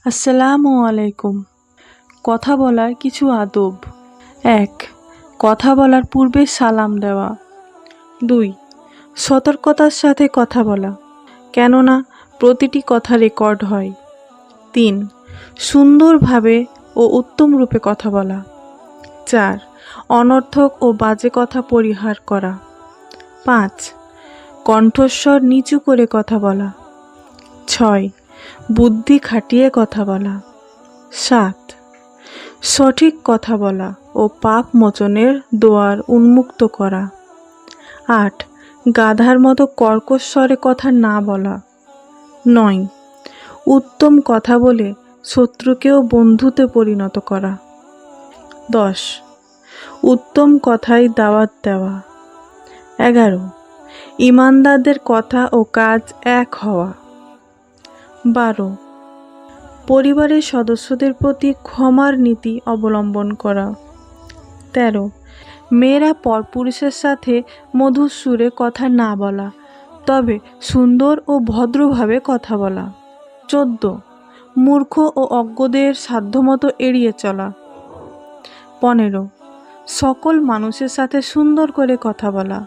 আসসালামু আলাইকুম। কথা বলার কিছু আদব। ১. কথা বলার পূর্বে সালাম দেওয়া। ২. সতর্কতার সাথে কথা বলা, কেননা প্রতিটি কথা রেকর্ড হয়। ৩. সুন্দরভাবে ও উত্তম রূপে কথা বলা। ৪. অনর্থক ও বাজে কথা পরিহার করা। ৫. কণ্ঠস্বর নিচু করে কথা বলা। ৬. বুদ্ধি খাটিয়ে কথা বলা। ৭. সঠিক কথা বলা ও পাপ মোচনের দোয়ার উন্মুক্ত করা। ৮. গাধার মতো কর্কশ স্বরে কথা না বলা। ৯. উত্তম কথা বলে শত্রুকেও বন্ধুতে পরিণত করা। ১০. উত্তম কথায় দাওয়াত দেওয়া। ১১. ঈমানদারদের কথা ও কাজ এক হওয়া। ১২. পরিবারের সদস্যদের প্রতি ক্ষমার নীতি অবলম্বন করা। ১৩. মেয়েরা পরপুরুষের সাথে মধুর সুরে কথা না বলা, তবে সুন্দর ও ভদ্রভাবে কথা বলা। ১৪. মূর্খ ও অজ্ঞদের সাধ্যমতো এড়িয়ে চলা। ১৫. সকল মানুষের সাথে সুন্দর করে কথা বলা।